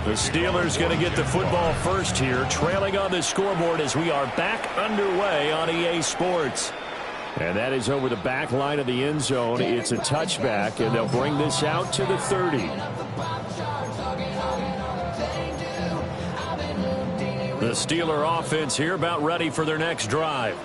The Steelers going to get the football first here, trailing on the scoreboard as we are back underway on EA Sports. And that is over the back line of the end zone. It's a touchback, and they'll bring this out to the 30. The Steeler offense here about ready for their next drive.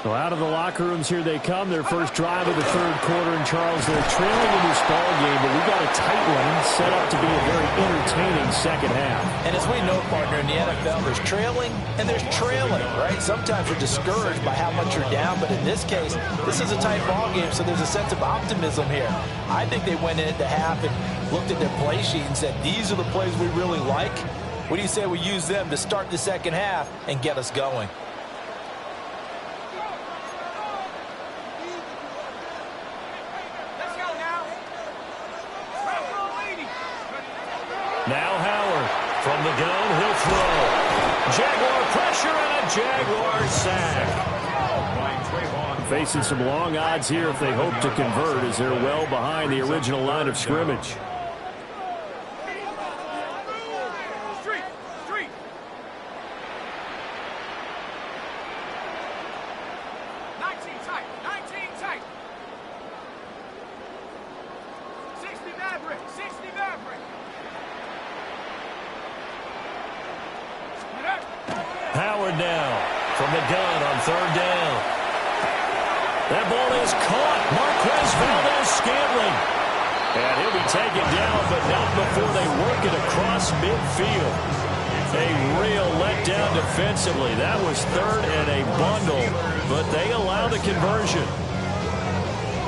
So out of the locker rooms here they come. Their first drive of the third quarter. And Charles, they're trailing in this ball game, but we've got a tight one set up to be a very entertaining second half. And as we know, partner, in the NFL, there's trailing and there's trailing, right? Sometimes you're discouraged by how much you're down, but in this case, this is a tight ball game, so there's a sense of optimism here. I think they went into half and looked at their play sheet and said, these are the plays we really like. What do you say we use them to start the second half and get us going? Now Howard from the gun, he'll throw. Jaguar pressure and a Jaguar sack. Facing some long odds here if they hope to convert as they're well behind the original line of scrimmage. Howard now from the gun on third down. That ball is caught. Marquez Valdes-Scantling. And he'll be taken down, but not before they work it across midfield. A real letdown defensively. That was third and a bundle, but they allow the conversion.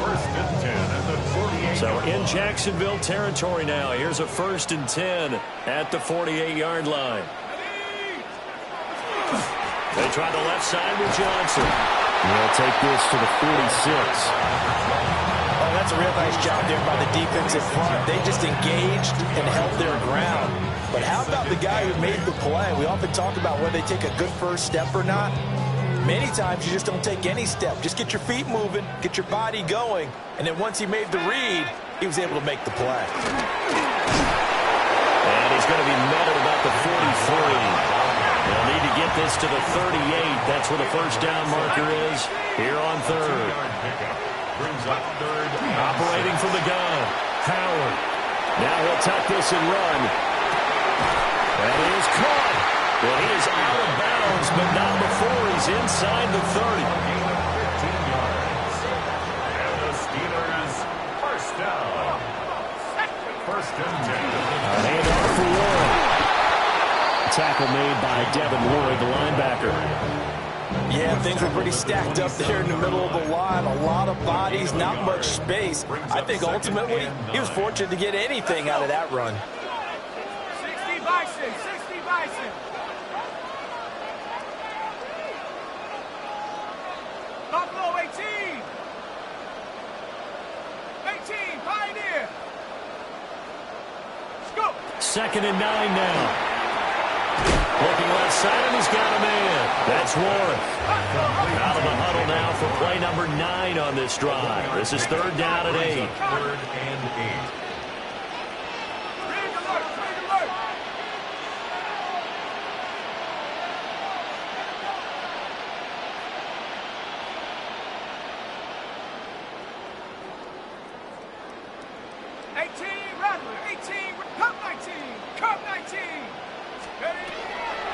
First and 10 at the 48. So in Jacksonville territory now. Here's a first and 10 at the 48-yard line. They try the left side with Johnson. They'll take this to the 46. Oh, that's a real nice job there by the defensive front. They just engaged and held their ground. But how about the guy who made the play? We often talk about whether they take a good first step or not. Many times you just don't take any step. Just get your feet moving, get your body going, and then once he made the read, he was able to make the play. And he's going to be met at about the 43. They'll need to get this to the 38. That's where the first down marker is here on third. Brings up third. Operating from the gun. Howard. Now he'll tuck this and run. And he is caught. Well, he is out of bounds, but not before he's inside the 30. 15 yards. And the Steelers first down. First and 10. A handoff for Warren. Tackle made by Devin Lloyd, the linebacker. Yeah, things were pretty stacked up there in the middle of the line. A lot of bodies, not much space. I think ultimately he was fortunate to get anything out of that run. 60 Bison, 60 Bison. Buffalo 18. 18, Pioneer. Scoop. Second and 9 now. Looking left side, and he's got a man. That's Warren. Out of the huddle now for play number 9 on this drive. This is third down and 8. Third and 8. Rig alert, rig alert.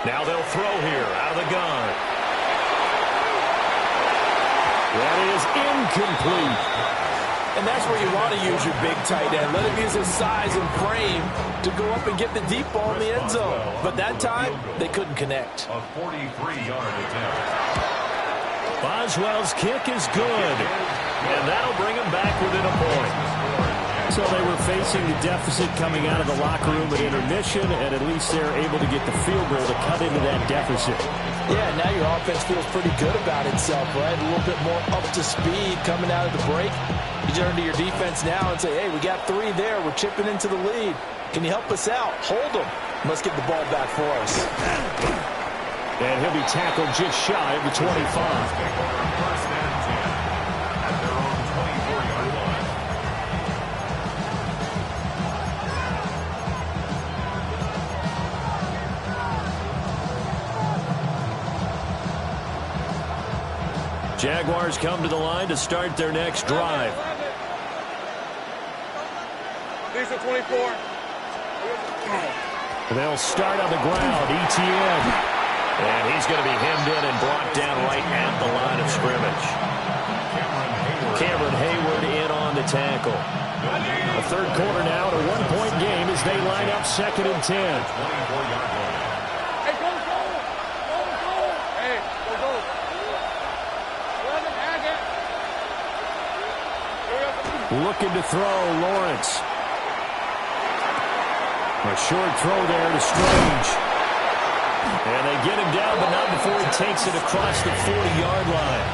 Now they'll throw here out of the gun. That is incomplete. And that's where you want to use your big tight end. Let him use his size and frame to go up and get the deep ball in the end zone. But that time, they couldn't connect. A 43-yard attempt. Boswell's kick is good. And that'll bring him back within a point. So they were facing the deficit coming out of the locker room at intermission, and at least they're able to get the field goal to cut into that deficit. Yeah, now your offense feels pretty good about itself, right? A little bit more up to speed coming out of the break. You turn to your defense now and say, hey, we got 3 there. We're chipping into the lead. Can you help us out? Hold them. Let's get the ball back for us. And he'll be tackled just shy of the 25. First and 10 at their own 24-yard line. Jaguars come to the line to start their next drive. These are 24. They'll start on the ground. ETN. And he's going to be hemmed in and brought down right at the line of scrimmage. Cameron Hayward in on the tackle. A third quarter now, a one-point game as they line up 2nd and 10. Hey, go, go. Go, go. Hey, go, go. 11, Agate. Looking to throw, Lawrence. A short throw there to Strange. And they get him down, but not before he takes it across the 40-yard line.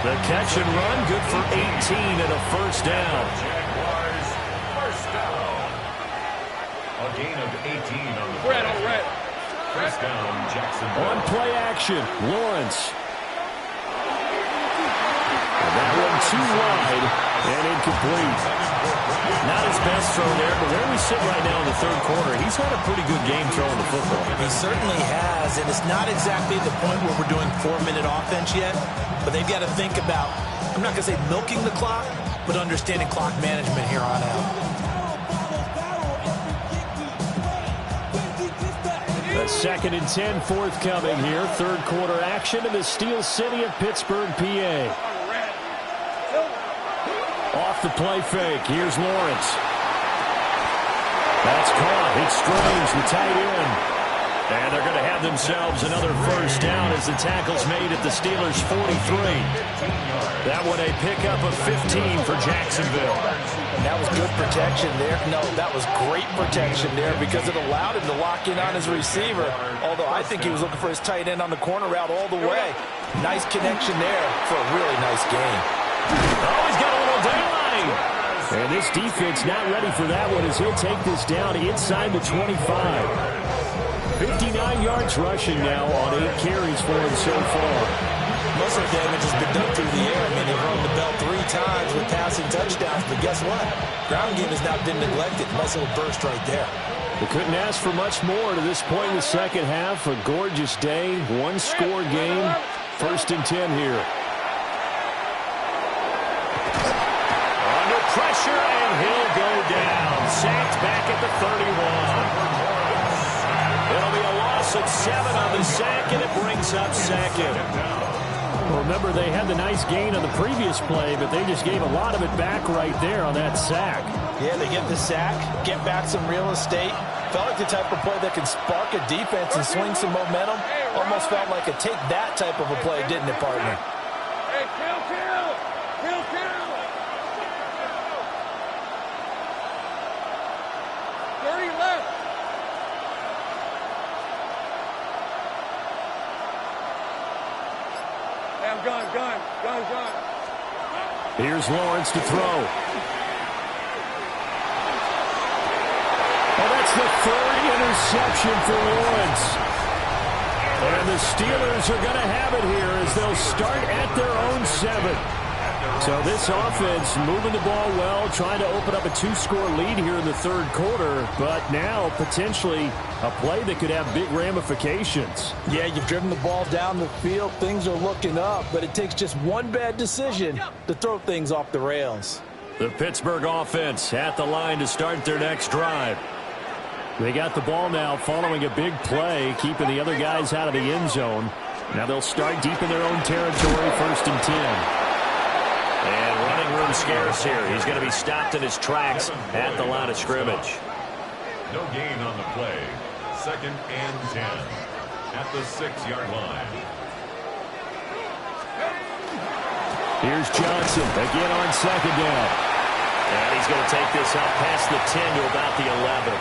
The catch and run, good for 18 and a first down. Jaguars, first down. A gain of 18 on the Red, play. oh, red. First down, Jacksonville. On play action, Lawrence. And that one too wide and incomplete. Not his best throw there, but where we sit right now in the third quarter, he's had a pretty good game throwing the football. He certainly has, and it's not exactly the point where we're doing 4-minute offense yet, but they've got to think about, I'm not going to say milking the clock, but understanding clock management here on out. A 2nd and 10 forthcoming here. Third quarter action in the Steel City of Pittsburgh, PA. Off the play fake. Here's Lawrence. That's caught. It's Strange, the tight end. And they're going to have themselves another first down as the tackle's made at the Steelers' 43. That one a pickup of 15 for Jacksonville. And that was good protection there. No, that was great protection there because it allowed him to lock in on his receiver. Although I think he was looking for his tight end on the corner route all the way. Nice connection there for a really nice game. Oh, he's got a little daylight. And this defense not ready for that one as he'll take this down inside the 25. 59 yards rushing now on 8 carries for him so far. Muscle damage has been done through the air. I mean, they've rung the bell 3 times with passing touchdowns, but guess what? Ground game has not been neglected. Nice little burst right there. They couldn't ask for much more to this point in the second half. A gorgeous day, one-score game. 1st and 10 here. Under pressure, and he'll go down. Sacked back at the 31. It'll be a loss of 7 on the sack, and it brings up 2nd. Well, remember, they had the nice gain on the previous play, but they just gave a lot of it back right there on that sack. Yeah, they get the sack, get back some real estate. Felt like the type of play that can spark a defense and swing some momentum. Almost felt like a take that type of a play, didn't it, partner? Hey, kill, kill. Kill, kill. 30 left. Damn, gun. Here's Lawrence to throw. Oh, that's the 3rd interception for Lawrence. And the Steelers are going to have it here as they'll start at their own 7. So this offense moving the ball well, trying to open up a 2-score lead here in the third quarter, but now potentially a play that could have big ramifications. Yeah, you've driven the ball down the field. Things are looking up, but it takes just one bad decision to throw things off the rails. The Pittsburgh offense at the line to start their next drive. They got the ball now following a big play, keeping the other guys out of the end zone. Now they'll start deep in their own territory, 1st and 10. And running room scarce here. He's going to be stopped in his tracks at the line of scrimmage. No gain on the play. 2nd and 10 at the 6-yard line. Here's Johnson again on 2nd down. And he's going to take this up past the 10 to about the 11.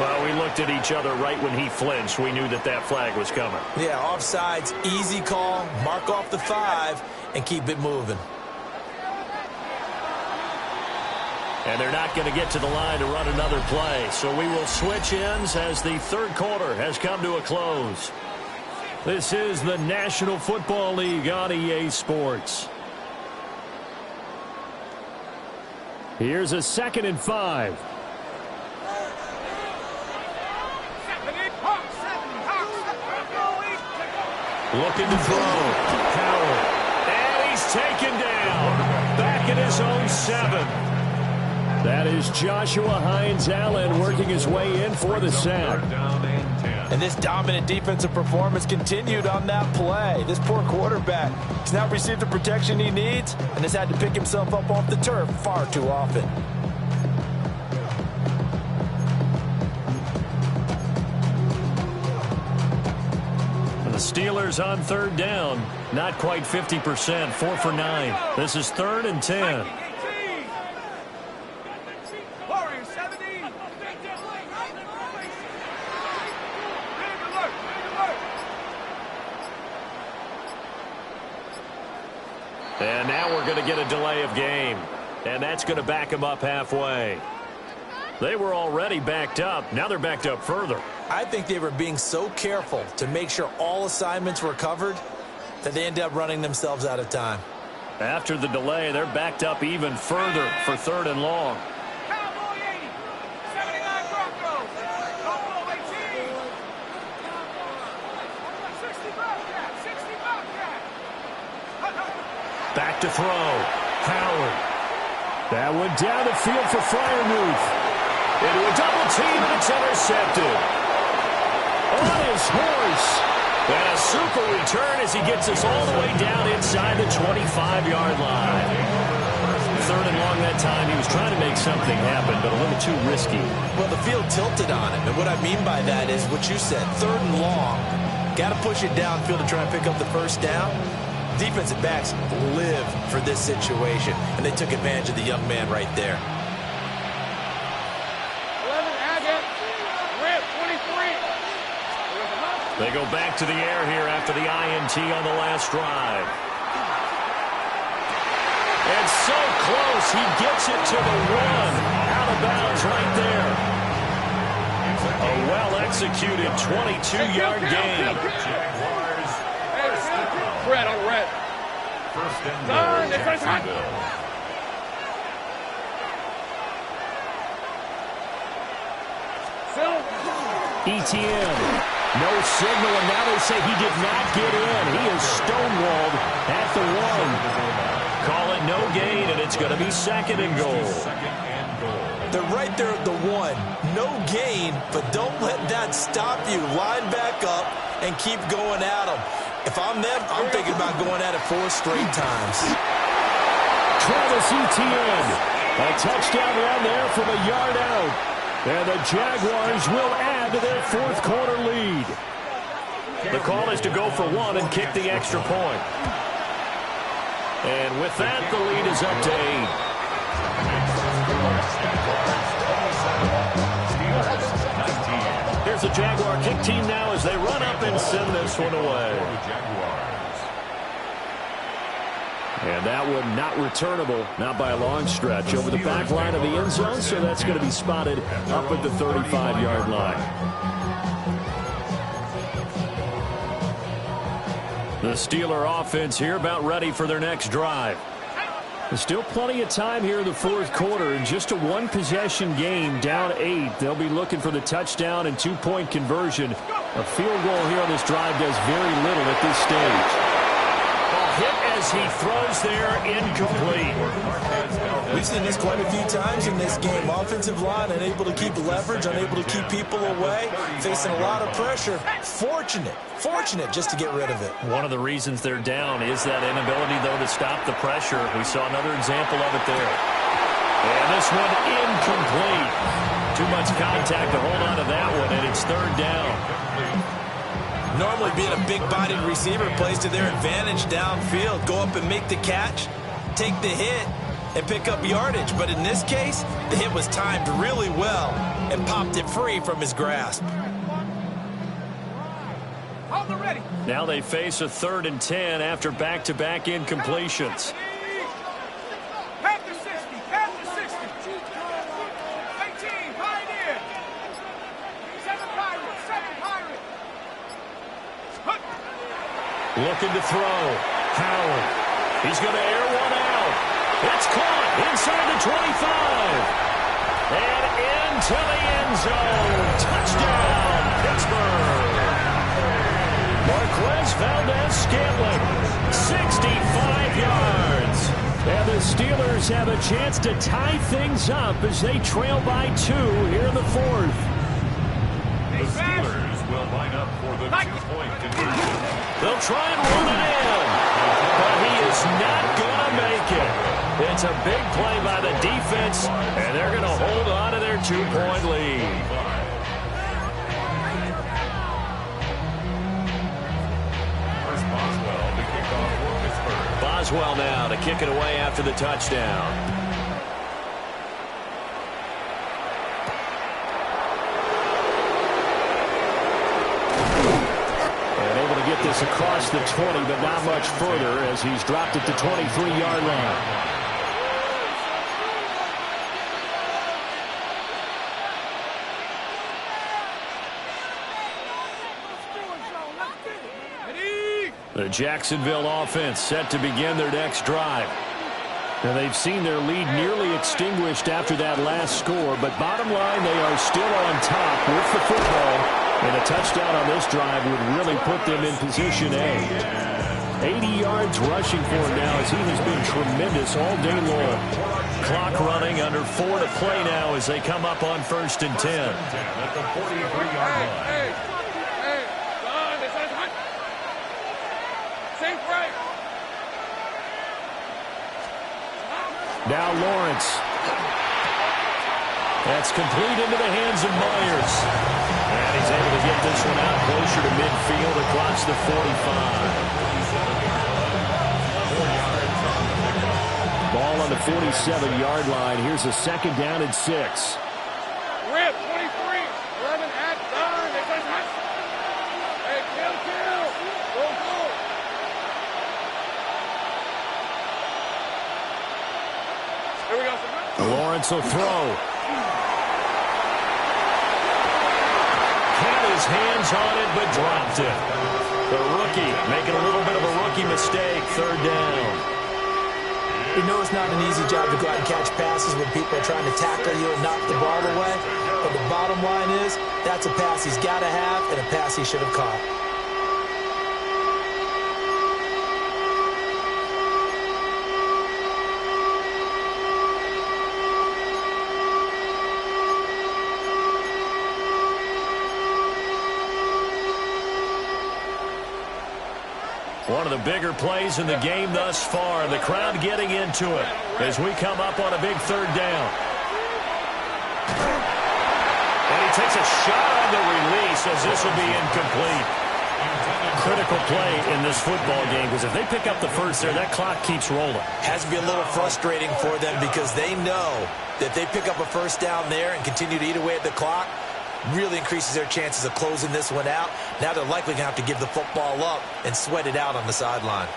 Well, we looked at each other right when he flinched. We knew that that flag was coming. Yeah, offsides, easy call, mark off the 5, and keep it moving. And they're not going to get to the line to run another play. So we will switch ends as the third quarter has come to a close. This is the National Football League on EA Sports. Here's a 2nd and 5. Looking to throw. Power. taken down. Back at his own 7. That is Joshua Hines-Allen working his way in for the sack. And this dominant defensive performance continued on that play. This poor quarterback has now received the protection he needs and has had to pick himself up off the turf far too often. And the Steelers on 3rd down. Not quite 50%, 4 for 9. This is 3rd and 10. And now we're going to get a delay of game. And that's going to back them up halfway. They were already backed up. Now they're backed up further. I think they were being so careful to make sure all assignments were covered that they ended up running themselves out of time. After the delay, they're backed up even further for 3rd and long. Back to throw. Howard. That went down the field for Freiermuth. Into a double team, and it's intercepted. On his horse. And a super return as he gets us all the way down inside the 25-yard line. 3rd and long that time. He was trying to make something happen, but a little too risky. Well, the field tilted on him, and what I mean by that is what you said. 3rd and long. Got to push it downfield to try and pick up the first down. Defensive backs live for this situation, and they took advantage of the young man right there. 11, Agate, Rip, 23. They go back to the air here after the INT on the last drive. And so close, he gets it to the 1. Out of bounds right there. A well-executed 22-yard gain. Red on red. First and goal, Jacksonville. ETN. No signal, and now they say he did not get in. He is stonewalled at the 1. Call it no gain, and it's going to be 2nd and goal. They're right there at the 1. No gain, but don't let that stop you. Line back up and keep going at them. If I'm them, I'm thinking about going at it 4 straight times. Travis Etienne. A touchdown run there from a yard out. And the Jaguars will add to their 4th quarter lead. The call is to go for 1 and kick the extra point. And with that, the lead is up to 8. Here's the Jaguar kick team now as they run up and send this one away. And that one not returnable, not by a long stretch, over the back line of the end zone, so that's going to be spotted up at the 35-yard line. The Steeler offense here about ready for their next drive. There's still plenty of time here in the 4th quarter, and just a 1-possession game, down 8. They'll be looking for the touchdown and 2-point conversion. A field goal here on this drive does very little at this stage. Hit as he throws there, incomplete. We've seen this quite a few times in this game. Offensive line unable to keep leverage, unable to keep people away, facing a lot of pressure. Fortunate just to get rid of it. One of the reasons they're down is that inability, though, to stop the pressure. We saw another example of it there. And this one incomplete. Too much contact to hold on to that one, and it's 3rd down. Normally being a big-bodied receiver plays to their advantage downfield. Go up and make the catch, take the hit, and pick up yardage. But in this case, the hit was timed really well and popped it free from his grasp. Now they face a 3rd and 10 after back-to-back incompletions. Looking to throw. Howard. He's going to air one out. It's caught inside the 25. And into the end zone. Touchdown, Pittsburgh. Marquez Valdez-Scantling, 65 yards. And the Steelers have a chance to tie things up as they trail by 2 here in the fourth. The Steelers will line up for the two-point conversion. They'll try and run it in, but he is not going to make it. It's a big play by the defense, and they're going to hold on to their 2-point lead. Boswell now to kick it away after the touchdown. And able to get this across the 20, but not much further as he's dropped it to 23-yard line. The Jacksonville offense set to begin their next drive. And they've seen their lead nearly extinguished after that last score, but bottom line, they are still on top with the football, and a touchdown on this drive would really put them in position A. 80 yards rushing for him now as he has been tremendous all day long. Clock running, under 4 to play now as they come up on 1st and 10. At the 43-yard line. Now Lawrence. That's complete into the hands of Myers. And he's able to get this one out closer to midfield across the 45. Ball on the 47-yard line. Here's a 2nd down and 6. Rip, 23, 11 at done. Hey, kill. Go. Here we go. Lawrence will throw. Had his hands on it, but dropped it. The rookie making a little bit of a rookie mistake. 3rd down. You know it's not an easy job to go out and catch passes when people are trying to tackle you and knock the ball away. But the bottom line is, that's a pass he's got to have and a pass he should have caught. One of the bigger plays in the game thus far. The crowd getting into it as we come up on a big 3rd down. And he takes a shot on the release as this will be incomplete. Critical play in this football game because if they pick up the first there, that clock keeps rolling. Has to be a little frustrating for them because they know that if they pick up a first down there and continue to eat away at the clock, really increases their chances of closing this one out. Now they're likely going to have to give the football up and sweat it out on the sideline.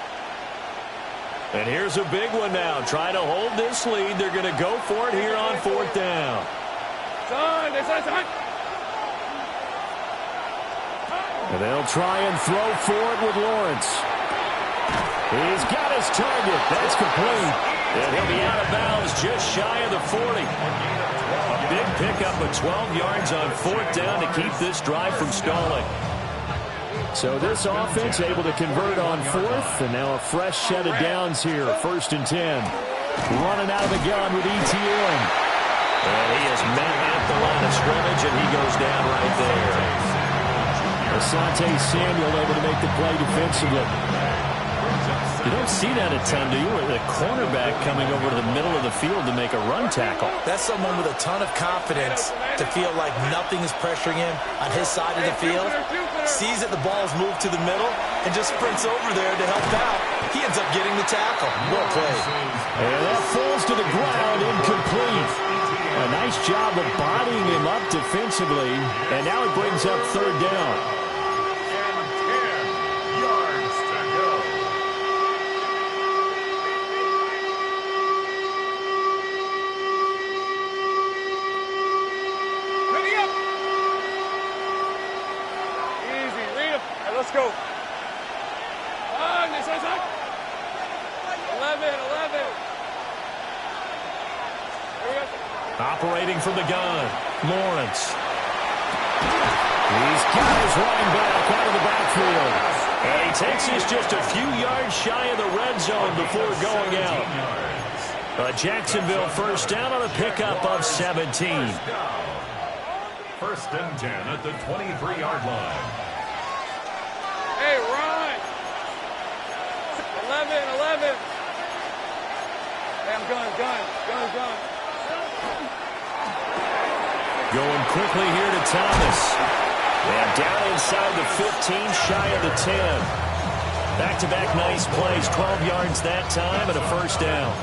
And here's a big one now. Trying to hold this lead. They're going to go for it here on 4th down. And they'll try and throw for it with Lawrence. He's got his target. That's complete. And he'll be out of bounds just shy of the 40. A big pickup of 12 yards on 4th down to keep this drive from stalling. So this offense able to convert on 4th, and now a fresh set of downs here. 1st and 10. Running out of the gun with ETN. And he is met at the line of scrimmage, and he goes down right there. Asante Samuel able to make the play defensively. You don't see that a ton, do you? The cornerback coming over to the middle of the field to make a run tackle. That's someone with a ton of confidence to feel like nothing is pressuring him on his side of the field. Sees that the ball is moved to the middle and just sprints over there to help out. He ends up getting the tackle. Well played. And that falls to the ground, incomplete. A nice job of bodying him up defensively. And now it brings up 3rd down. Let's go. 11. Operating from the gun, Lawrence. He's got his running back out of the backfield. And he takes us just a few yards shy of the red zone before going out. A Jacksonville first down on a pickup of 17. First and 10 at the 23-yard line. Hey, run. 11. Hey, I'm gun. Going quickly here to Thomas. And down inside the 15, shy of the 10. Back-to-back nice plays, 12 yards that time and a first down.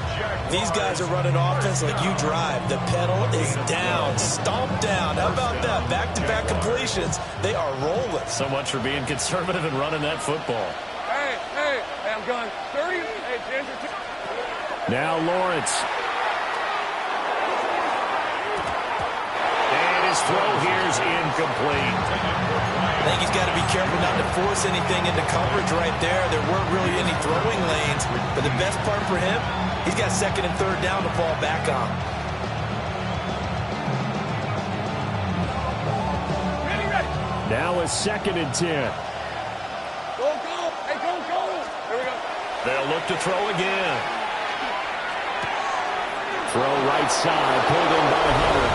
These guys are running offense like you drive. The pedal is down, stomped down. How about that? Back-to-back completions. They are rolling. So much for being conservative and running that football. Hey, I'm gun. 30. Hey, Ginger. Now Lawrence. And his throw here is incomplete. I think he's got to be careful not to force anything into coverage right there. There weren't really any throwing lanes. But the best part for him, he's got second and third down to fall back on. Ready. Now a second and 10. Go. Hey, go. Here we go. They'll look to throw again. Throw right side, pulled in by Hunter.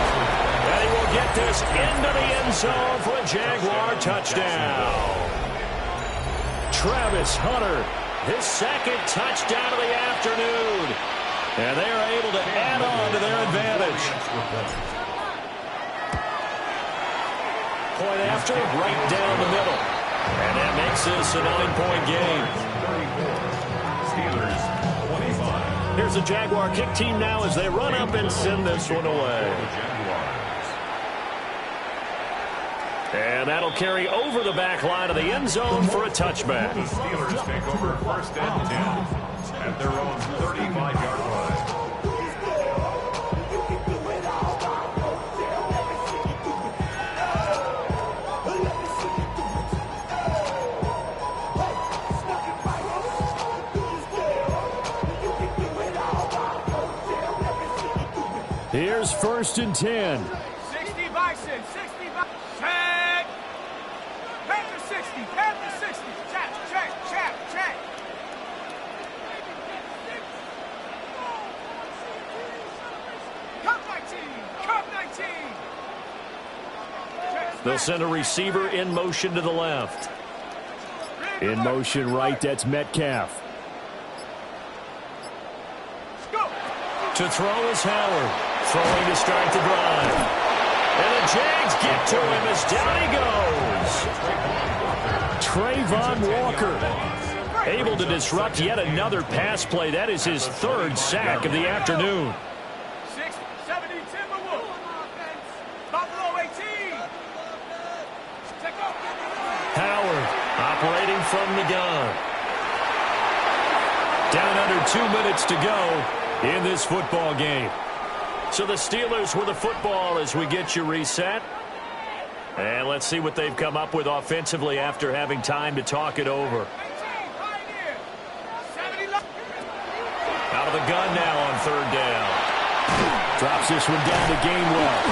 And he will get this into the end zone for a Jaguar touchdown. Travis Hunter, his second touchdown of the afternoon. And they are able to add on to their advantage. Point after, right down the middle. And that makes this a 9-point game. Steelers 25. Here's the Jaguar kick team now as they run up and send this one away. And that'll carry over the back line of the end zone for a touchback. The Steelers take over first and 10 at their own 35-yard line. Here's first and 10. 60 Bison. 60 Bison. Tag. Panther 60. Panther 60. Check. Cup 19. They'll send a receiver in motion to the left. In motion right, that's Metcalf. Go. To throw is Howard. Throwing to start the drive. And the Jags get to him as down he goes. Trayvon Walker able to disrupt yet another pass play. That is his third sack of the afternoon. 670 Timberwolves. Buffalo 18. Howard operating from the gun. Down under 2 minutes to go in this football game. So the Steelers with the football as we get you reset. And let's see what they've come up with offensively after having time to talk it over. Out of the gun now on third down. Drops this one down to Gainwell.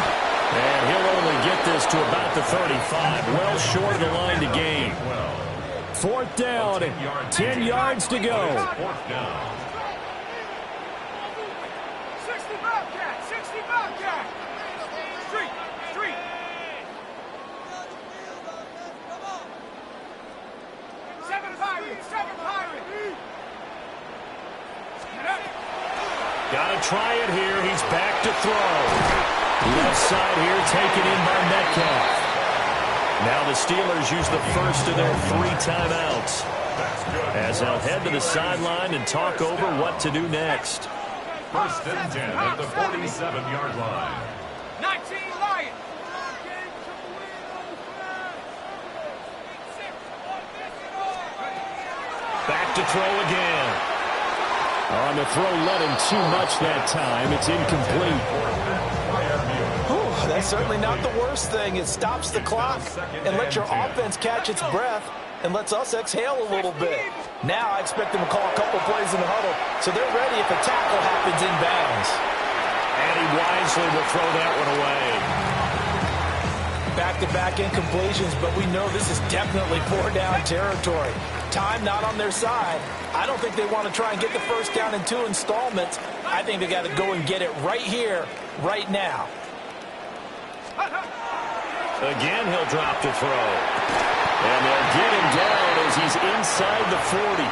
And he'll only get this to about the 35. Well short of the line to gain. Fourth down, 10 yards to go. Fourth down. 60 Bobcat. Street. 7 Pirate. Got to try it here. He's back to throw. Left side here taken in by Metcalf. Now the Steelers use the first of their 3 timeouts as they'll head to the sideline and talk over what to do next. First and 10 at the 47-yard line. 19 Lions. Back to throw again. On the throw, let him too much that time. It's incomplete. That's certainly not the worst thing. It stops the clock and lets your offense catch its breath and lets us exhale a little bit. Now I expect them to call a couple plays in the huddle so they're ready if a tackle happens inbounds. And he wisely will throw that one away. back-to-back incompletions, but we know this is definitely four-down territory. Time not on their side. I don't think they want to try and get the first down in 2 installments. I think they got to go and get it right here, right now. Again, he'll drop to throw. And they'll get him down as he's inside the 40.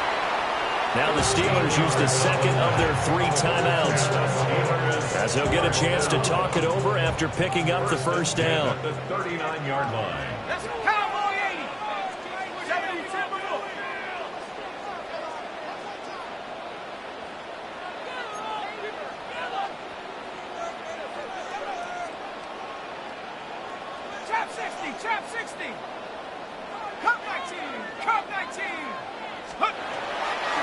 Now the Steelers use the second of their 3 timeouts, as they'll get a chance to talk it over after picking up the first down. At the 39-yard line. That's Cowboy 80. 72. Trap 60. Trap 60. Cup 19. Cup 19.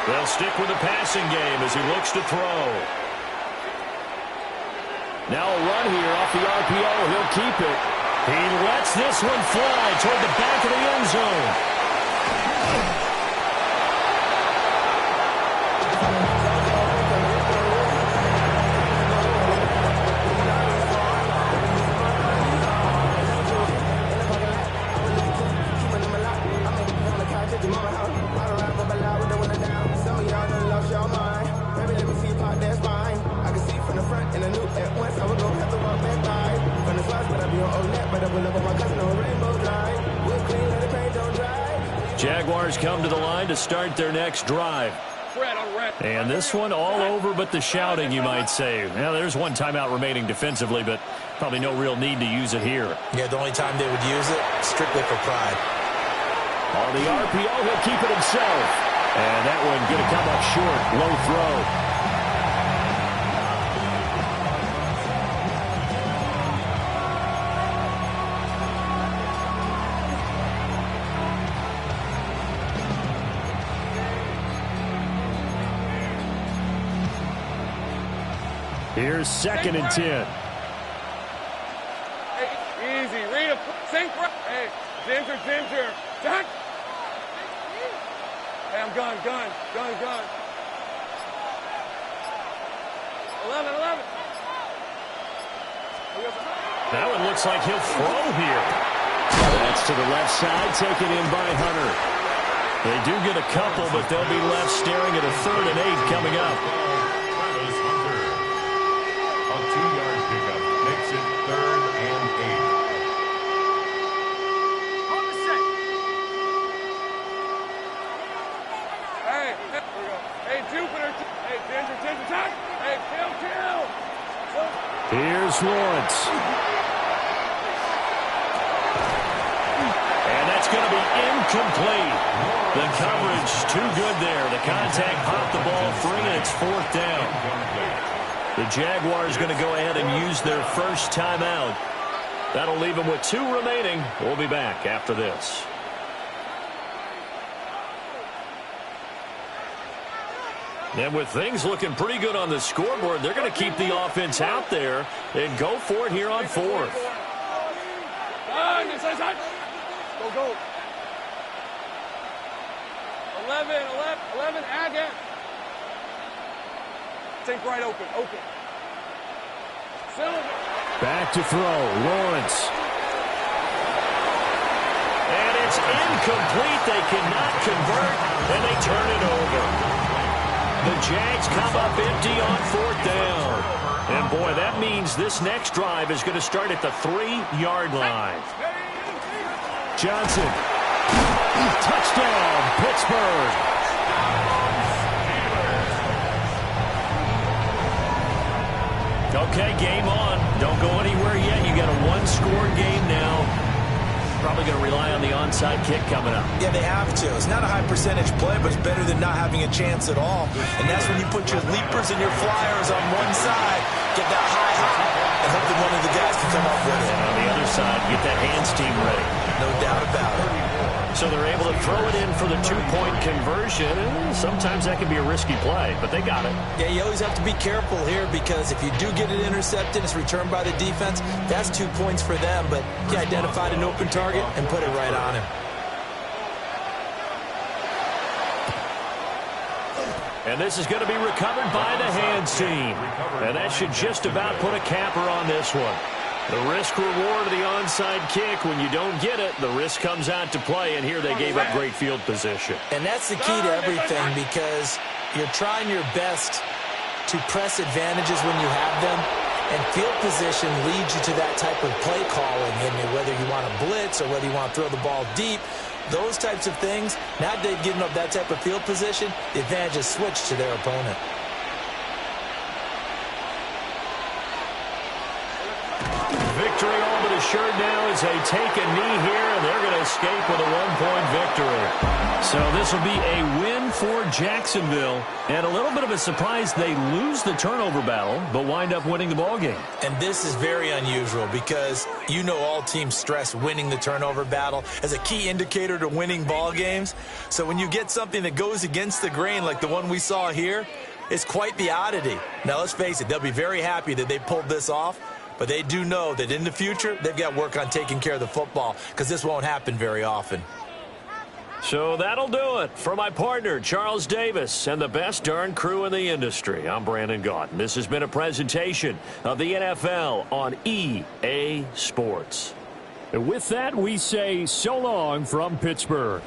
They'll stick with the passing game as he looks to throw. Now a run here off the RPO. He'll keep it. He lets this one fly toward the back of the end zone. Jaguars come to the line to start their next drive. And this one all over but the shouting, you might say. Now, there's one timeout remaining defensively, but probably no real need to use it here. Yeah, the only time they would use it, strictly for pride. On the RPO, he'll keep it himself. And that one going to come up short. Low throw. Here's 2nd and 10. Hey, easy. Read a sink. Hey, Ginger. Jack. Hey, I'm gun. 11. That one looks like he'll throw here. That's to the left side, taken in by Hunter. They do get a couple, but they'll be left staring at a 3rd and 8 coming up. Makes it 3rd and 8. On the set. Hey, here we go. Hey, Jupiter. Hey, Ginger, touch. Hey, kill. Here's Lawrence. And that's going to be incomplete. The coverage too good there. The contact popped the ball free, and it's 4th down. The Jaguars going to go ahead and use their first timeout. That'll leave them with 2 remaining. We'll be back after this. And with things looking pretty good on the scoreboard, they're going to keep the offense out there and go for it here on 4th. Go. 11, again. Sink right open. Silver. Back to throw, Lawrence. And it's incomplete. They cannot convert, and they turn it over. The Jags come up empty on 4th down. And, boy, that means this next drive is going to start at the 3-yard line. Johnson. Touchdown, Pittsburgh. Okay, game on. Don't go anywhere yet. You got a 1-score game now. Probably going to rely on the onside kick coming up. Yeah, they have to. It's not a high percentage play, but it's better than not having a chance at all. And that's when you put your leapers and your flyers on one side, get that high hop, and hope that one of the guys can come up with it. And on the other side, get that hands team ready. No doubt about it. So they're able to throw it in for the 2-point conversion. And sometimes that can be a risky play, but they got it. Yeah, you always have to be careful here because if you do get it intercepted, it's returned by the defense. That's 2 points for them, but he identified an open target and put it right on him. And this is going to be recovered by the hands team. And that should just about put a capper on this one. The risk reward of the onside kick. When you don't get it, the risk comes out to play, and here they gave up great field position. And that's the key to everything, because you're trying your best to press advantages when you have them, and field position leads you to that type of play calling, and whether you want to blitz or whether you want to throw the ball deep, those types of things. Now that they've given up that type of field position, the advantage is switched to their opponent. Victory all but assured now as they take a knee here, and they're going to escape with a one-point victory. So this will be a win for Jacksonville, and a little bit of a surprise they lose the turnover battle, but wind up winning the ballgame. And this is very unusual because you know all teams stress winning the turnover battle as a key indicator to winning ball games. So when you get something that goes against the grain like the one we saw here, it's quite the oddity. Now let's face it, they'll be very happy that they pulled this off, but they do know that in the future they've got work on taking care of the football because this won't happen very often. So that'll do it for my partner, Charles Davis, and the best darn crew in the industry. I'm Brandon Gaudin. This has been a presentation of the NFL on EA Sports. And with that, we say so long from Pittsburgh.